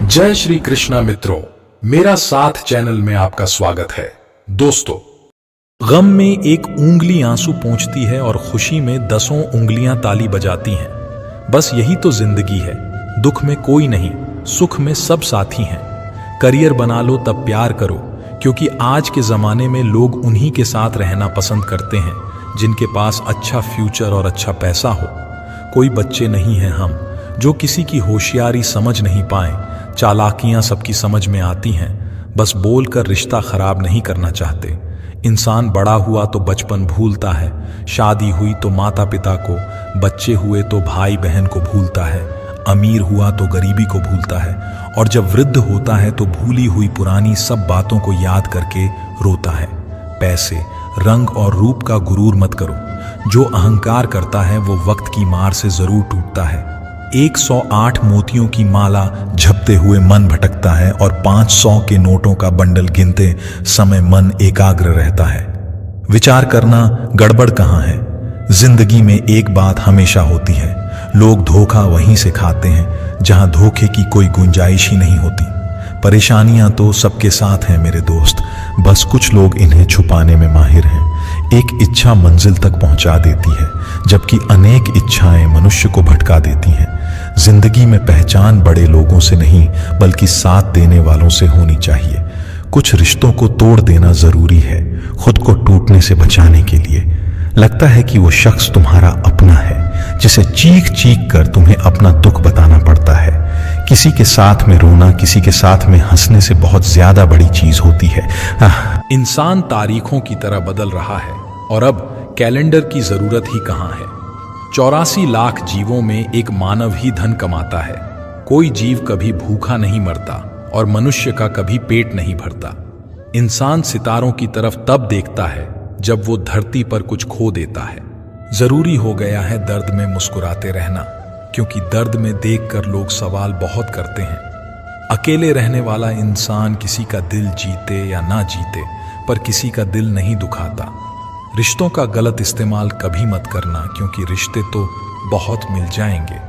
जय श्री कृष्णा मित्रों, मेरा साथ चैनल में आपका स्वागत है। दोस्तों, गम में एक उंगली आंसू पोंछती है और खुशी में 10 उंगलियां ताली बजाती हैं। बस यही तो जिंदगी है। दुख में कोई नहीं, सुख में सब साथी हैं। करियर बना लो तब प्यार करो, क्योंकि आज के जमाने में लोग उन्हीं के साथ रहना पसंद करते हैं जिनके पास अच्छा फ्यूचर और अच्छा पैसा हो। कोई बच्चे नहीं हैं हम जो किसी की होशियारी समझ नहीं पाए। चालाकियां सबकी समझ में आती हैं, बस बोलकर रिश्ता खराब नहीं करना चाहते। इंसान बड़ा हुआ तो बचपन भूलता है, शादी हुई तो माता पिता को, बच्चे हुए तो भाई बहन को भूलता है, अमीर हुआ तो गरीबी को भूलता है, और जब वृद्ध होता है तो भूली हुई पुरानी सब बातों को याद करके रोता है। पैसे, रंग और रूप का गुरूर मत करो। जो अहंकार करता है वो वक्त की मार से जरूर टूटता है। 108 मोतियों की माला झपते हुए मन भटकता है और 500 के नोटों का बंडल गिनते समय मन एकाग्र रहता है। विचार करना गड़बड़ कहाँ है। जिंदगी में एक बात हमेशा होती है, लोग धोखा वहीं से खाते हैं जहां धोखे की कोई गुंजाइश ही नहीं होती। परेशानियां तो सबके साथ हैं मेरे दोस्त, बस कुछ लोग इन्हें छुपाने में माहिर हैं। एक इच्छा मंजिल तक पहुंचा देती है, जबकि अनेक इच्छाएं मनुष्य को भटका देती हैं। जिंदगी में पहचान बड़े लोगों से नहीं बल्कि साथ देने वालों से होनी चाहिए। कुछ रिश्तों को तोड़ देना जरूरी है खुद को टूटने से बचाने के लिए। लगता है कि वो शख्स तुम्हारा अपना है जिसे चीख चीख कर तुम्हें अपना दुख बताना पड़ता है। किसी के साथ में रोना किसी के साथ में हंसने से बहुत ज्यादा बड़ी चीज होती है। इंसान तारीखों की तरह बदल रहा है और अब कैलेंडर की जरूरत ही कहां है। 84 लाख जीवों में एक मानव ही धन कमाता है। कोई जीव कभी भूखा नहीं मरता और मनुष्य का कभी पेट नहीं भरता। इंसान सितारों की तरफ तब देखता है जब वो धरती पर कुछ खो देता है। जरूरी हो गया है दर्द में मुस्कुराते रहना, क्योंकि दर्द में देखकर लोग सवाल बहुत करते हैं। अकेले रहने वाला इंसान किसी का दिल जीते या ना जीते, पर किसी का दिल नहीं दुखाता। रिश्तों का गलत इस्तेमाल कभी मत करना, क्योंकि रिश्ते तो बहुत मिल जाएंगे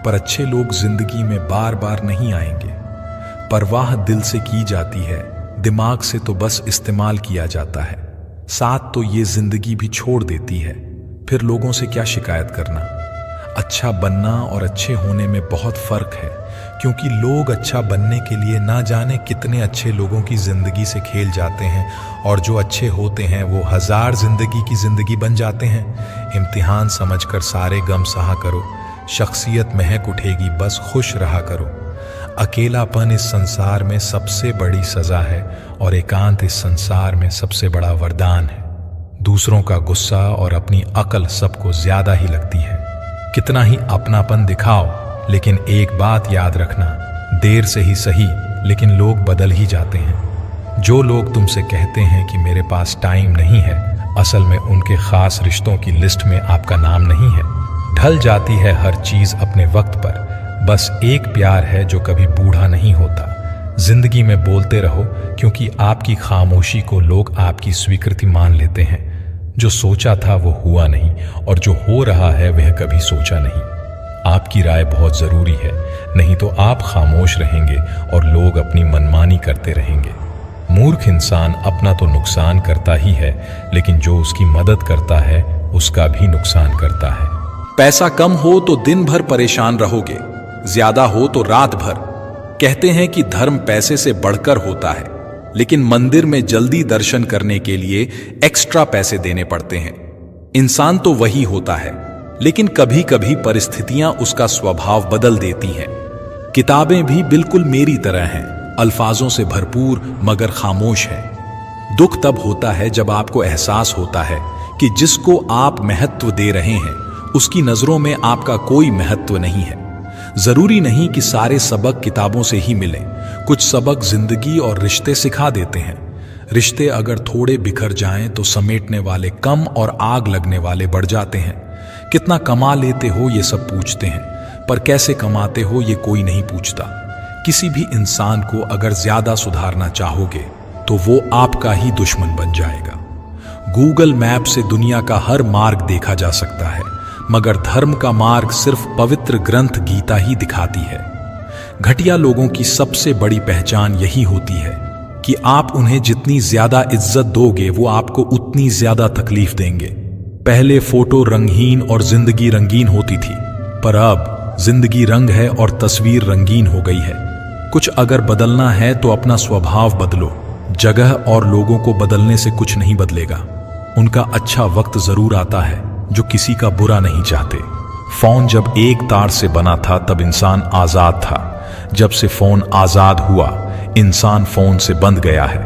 पर अच्छे लोग जिंदगी में बार बार नहीं आएंगे। परवाह दिल से की जाती है, दिमाग से तो बस इस्तेमाल किया जाता है। साथ तो ये जिंदगी भी छोड़ देती है, फिर लोगों से क्या शिकायत करना। अच्छा बनना और अच्छे होने में बहुत फर्क है, क्योंकि लोग अच्छा बनने के लिए ना जाने कितने अच्छे लोगों की जिंदगी से खेल जाते हैं, और जो अच्छे होते हैं वो 1000 जिंदगी की जिंदगी बन जाते हैं। इम्तिहान समझकर सारे गम सहा करो, शख्सियत महक उठेगी, बस खुश रहा करो। अकेलापन इस संसार में सबसे बड़ी सजा है और एकांत इस संसार में सबसे बड़ा वरदान है। दूसरों का गुस्सा और अपनी अकल सबको ज्यादा ही लगती है। कितना ही अपनापन दिखाओ, लेकिन एक बात याद रखना, देर से ही सही लेकिन लोग बदल ही जाते हैं। जो लोग तुमसे कहते हैं कि मेरे पास टाइम नहीं है, असल में उनके खास रिश्तों की लिस्ट में आपका नाम नहीं है। ढल जाती है हर चीज अपने वक्त पर, बस एक प्यार है जो कभी बूढ़ा नहीं होता। जिंदगी में बोलते रहो, क्योंकि आपकी खामोशी को लोग आपकी स्वीकृति मान लेते हैं। जो सोचा था वो हुआ नहीं, और जो हो रहा है वह कभी सोचा नहीं। आपकी राय बहुत जरूरी है, नहीं तो आप खामोश रहेंगे और लोग अपनी मनमानी करते रहेंगे। मूर्ख इंसान अपना तो नुकसान करता ही है, लेकिन जो उसकी मदद करता है उसका भी नुकसान करता है। पैसा कम हो तो दिन भर परेशान रहोगे, ज्यादा हो तो रात भर। कहते हैं कि धर्म पैसे से बढ़कर होता है, लेकिन मंदिर में जल्दी दर्शन करने के लिए एक्स्ट्रा पैसे देने पड़ते हैं। इंसान तो वही होता है, लेकिन कभी कभी परिस्थितियां उसका स्वभाव बदल देती हैं। किताबें भी बिल्कुल मेरी तरह हैं, अल्फाजों से भरपूर मगर खामोश हैं। दुख तब होता है जब आपको एहसास होता है कि जिसको आप महत्व दे रहे हैं उसकी नजरों में आपका कोई महत्व नहीं है। जरूरी नहीं कि सारे सबक किताबों से ही मिलें, कुछ सबक जिंदगी और रिश्ते सिखा देते हैं। रिश्ते अगर थोड़े बिखर जाएं तो समेटने वाले कम और आग लगने वाले बढ़ जाते हैं। कितना कमा लेते हो ये सब पूछते हैं, पर कैसे कमाते हो ये कोई नहीं पूछता। किसी भी इंसान को अगर ज्यादा सुधारना चाहोगे तो वो आपका ही दुश्मन बन जाएगा। गूगल मैप से दुनिया का हर मार्ग देखा जा सकता है, मगर धर्म का मार्ग सिर्फ पवित्र ग्रंथ गीता ही दिखाती है। घटिया लोगों की सबसे बड़ी पहचान यही होती है कि आप उन्हें जितनी ज्यादा इज्जत दोगे वो आपको उतनी ज्यादा तकलीफ देंगे। पहले फोटो रंगहीन और जिंदगी रंगीन होती थी, पर अब जिंदगी रंग है और तस्वीर रंगीन हो गई है। कुछ अगर बदलना है तो अपना स्वभाव बदलो। जगह और लोगों को बदलने से कुछ नहीं बदलेगा। उनका अच्छा वक्त जरूर आता है जो किसी का बुरा नहीं चाहते। फोन जब एक तार से बना था तब इंसान आजाद था। जब से फोन आजाद हुआ, इंसान फोन से बंध गया है।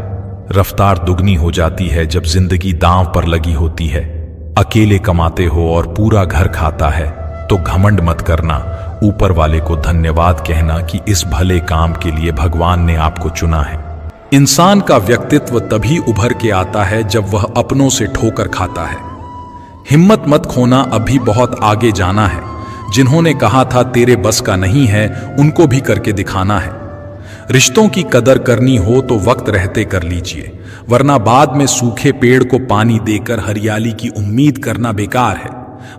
रफ्तार दुगनी हो जाती है जब जिंदगी दांव पर लगी होती है। अकेले कमाते हो और पूरा घर खाता है तो घमंड मत करना, ऊपर वाले को धन्यवाद कहना कि इस भले काम के लिए भगवान ने आपको चुना है। इंसान का व्यक्तित्व तभी उभर के आता है जब वह अपनों से ठोकर खाता है। हिम्मत मत खोना, अभी बहुत आगे जाना है। जिन्होंने कहा था तेरे बस का नहीं है, उनको भी करके दिखाना है। रिश्तों की कदर करनी हो तो वक्त रहते कर लीजिए, वरना बाद में सूखे पेड़ को पानी देकर हरियाली की उम्मीद करना बेकार है।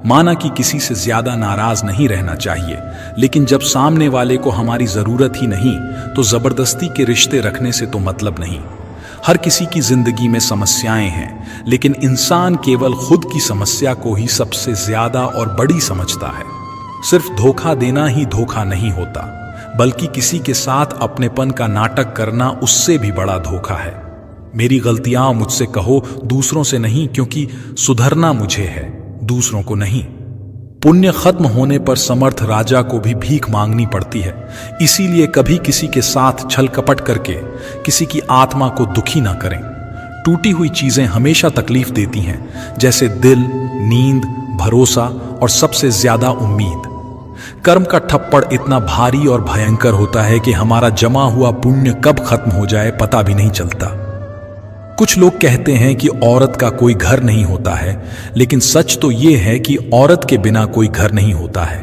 माना कि किसी से ज्यादा नाराज नहीं रहना चाहिए, लेकिन जब सामने वाले को हमारी जरूरत ही नहीं तो जबरदस्ती के रिश्ते रखने से तो मतलब नहीं। हर किसी की जिंदगी में समस्याएं हैं, लेकिन इंसान केवल खुद की समस्या को ही सबसे ज्यादा और बड़ी समझता है। सिर्फ धोखा देना ही धोखा नहीं होता, बल्कि किसी के साथ अपनेपन का नाटक करना उससे भी बड़ा धोखा है। मेरी गलतियां मुझसे कहो, दूसरों से नहीं, क्योंकि सुधरना मुझे है, दूसरों को नहीं। पुण्य खत्म होने पर समर्थ राजा को भी भीख मांगनी पड़ती है। इसीलिए कभी किसी के साथ छल कपट करके किसी की आत्मा को दुखी ना करें। टूटी हुई चीजें हमेशा तकलीफ देती हैं, जैसे दिल, नींद, भरोसा और सबसे ज्यादा उम्मीद। कर्म का ठप्पड़ इतना भारी और भयंकर होता है कि हमारा जमा हुआ पुण्य कब खत्म हो जाए पता भी नहीं चलता। कुछ लोग कहते हैं कि औरत का कोई घर नहीं होता है, लेकिन सच तो यह है कि औरत के बिना कोई घर नहीं होता है।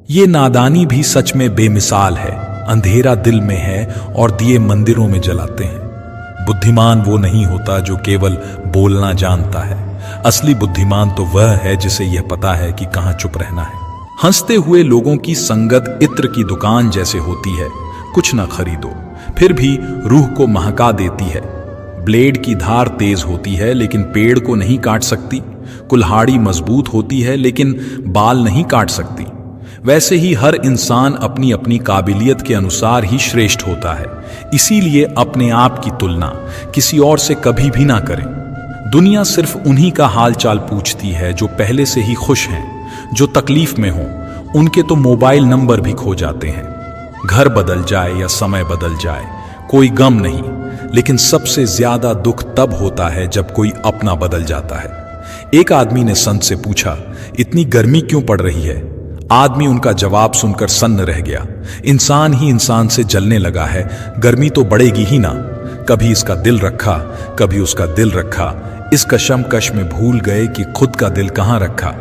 ये नादानी भी सच में बेमिसाल है। अंधेरा दिल में है और दिए मंदिरों में जलाते हैं। बुद्धिमान वो नहीं होता जो केवल बोलना जानता है। असली बुद्धिमान तो वह है जिसे यह पता है कि कहां चुप रहना है। हंसते हुए लोगों की संगत इत्र की दुकान जैसे होती है, कुछ ना खरीदो, फिर भी रूह को महका देती है। ब्लेड की धार तेज होती है लेकिन पेड़ को नहीं काट सकती। कुल्हाड़ी मजबूत होती है लेकिन बाल नहीं काट सकती। वैसे ही हर इंसान अपनी अपनी काबिलियत के अनुसार ही श्रेष्ठ होता है। इसीलिए अपने आप की तुलना किसी और से कभी भी ना करें। दुनिया सिर्फ उन्हीं का हालचाल पूछती है जो पहले से ही खुश हैं। जो तकलीफ में हो उनके तो मोबाइल नंबर भी खो जाते हैं। घर बदल जाए या समय बदल जाए, कोई गम नहीं, लेकिन सबसे ज्यादा दुख तब होता है जब कोई अपना बदल जाता है। एक आदमी ने संत से पूछा, इतनी गर्मी क्यों पड़ रही है? आदमी उनका जवाब सुनकर सन्न रह गया। इंसान ही इंसान से जलने लगा है, गर्मी तो बढ़ेगी ही ना। कभी इसका दिल रखा, कभी उसका दिल रखा, इस कशमकश में भूल गए कि खुद का दिल कहां रखा।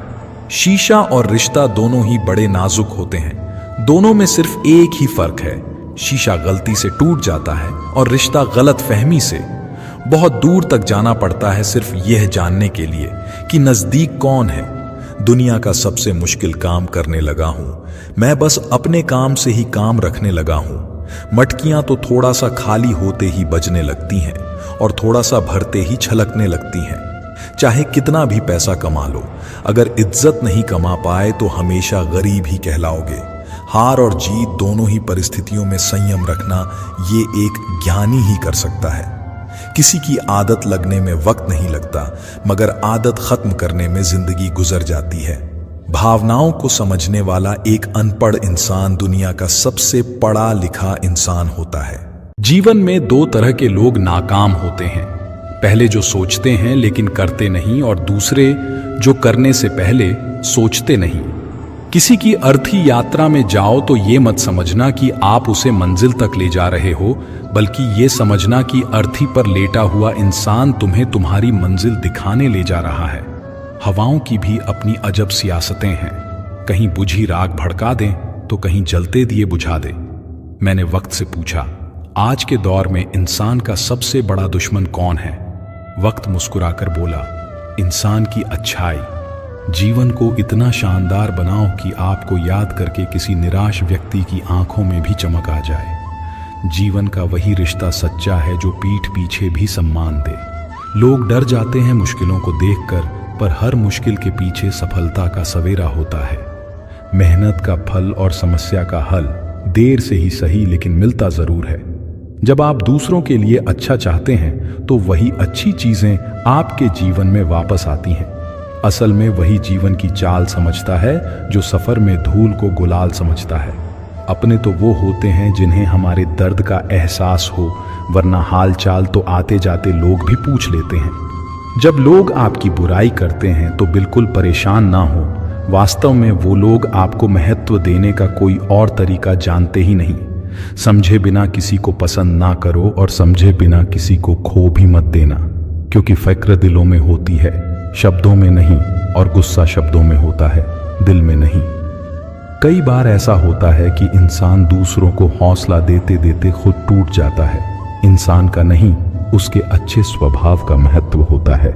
शीशा और रिश्ता दोनों ही बड़े नाजुक होते हैं। दोनों में सिर्फ एक ही फर्क है, शीशा गलती से टूट जाता है और रिश्ता गलत फहमी से। बहुत दूर तक जाना पड़ता है सिर्फ यह जानने के लिए कि नजदीक कौन है। दुनिया का सबसे मुश्किल काम करने लगा हूं मैं, बस अपने काम से ही काम रखने लगा हूं। मटकियां तो थोड़ा सा खाली होते ही बजने लगती हैं और थोड़ा सा भरते ही छलकने लगती हैं। चाहे कितना भी पैसा कमा लो, अगर इज्जत नहीं कमा पाए तो हमेशा गरीब ही कहलाओगे। हार और जीत दोनों ही परिस्थितियों में संयम रखना ये एक ज्ञानी ही कर सकता है। किसी की आदत लगने में वक्त नहीं लगता, मगर आदत खत्म करने में जिंदगी गुजर जाती है। भावनाओं को समझने वाला एक अनपढ़ इंसान दुनिया का सबसे पढ़ा लिखा इंसान होता है। जीवन में दो तरह के लोग नाकाम होते हैं, पहले जो सोचते हैं लेकिन करते नहीं, और दूसरे जो करने से पहले सोचते नहीं। किसी की अर्थी यात्रा में जाओ तो ये मत समझना कि आप उसे मंजिल तक ले जा रहे हो, बल्कि ये समझना कि अर्थी पर लेटा हुआ इंसान तुम्हें तुम्हारी मंजिल दिखाने ले जा रहा है। हवाओं की भी अपनी अजब सियासतें हैं, कहीं बुझी राख भड़का दें तो कहीं जलते दिए बुझा दे। मैंने वक्त से पूछा, आज के दौर में इंसान का सबसे बड़ा दुश्मन कौन है? वक्त मुस्कुराकर बोला, इंसान की अच्छाई। जीवन को इतना शानदार बनाओ कि आपको याद करके किसी निराश व्यक्ति की आंखों में भी चमक आ जाए। जीवन का वही रिश्ता सच्चा है जो पीठ पीछे भी सम्मान दे। लोग डर जाते हैं मुश्किलों को देखकर, पर हर मुश्किल के पीछे सफलता का सवेरा होता है। मेहनत का फल और समस्या का हल देर से ही सही लेकिन मिलता जरूर है। जब आप दूसरों के लिए अच्छा चाहते हैं तो वही अच्छी चीजें आपके जीवन में वापस आती हैं। असल में वही जीवन की चाल समझता है जो सफर में धूल को गुलाल समझता है। अपने तो वो होते हैं जिन्हें हमारे दर्द का एहसास हो, वरना हाल चाल तो आते जाते लोग भी पूछ लेते हैं। जब लोग आपकी बुराई करते हैं तो बिल्कुल परेशान ना हो। वास्तव में वो लोग आपको महत्व देने का कोई और तरीका जानते ही नहीं। समझे बिना किसी को पसंद ना करो और समझे बिना किसी को खो भी मत देना, क्योंकि फिक्र दिलों में होती है, शब्दों में नहीं, और गुस्सा शब्दों में होता है, दिल में नहीं। कई बार ऐसा होता है कि इंसान दूसरों को हौसला देते देते खुद टूट जाता है। इंसान का नहीं, उसके अच्छे स्वभाव का महत्व होता है।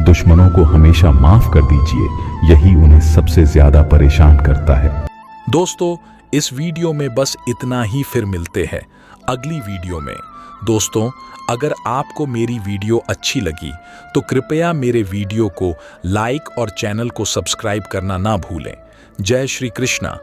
दुश्मनों को हमेशा माफ कर दीजिए, यही उन्हें सबसे ज्यादा परेशान करता है। दोस्तों, इस वीडियो में बस इतना ही, फिर मिलते हैं अगली वीडियो में। दोस्तों, अगर आपको मेरी वीडियो अच्छी लगी तो कृपया मेरे वीडियो को लाइक और चैनल को सब्सक्राइब करना ना भूलें। जय श्री कृष्णा।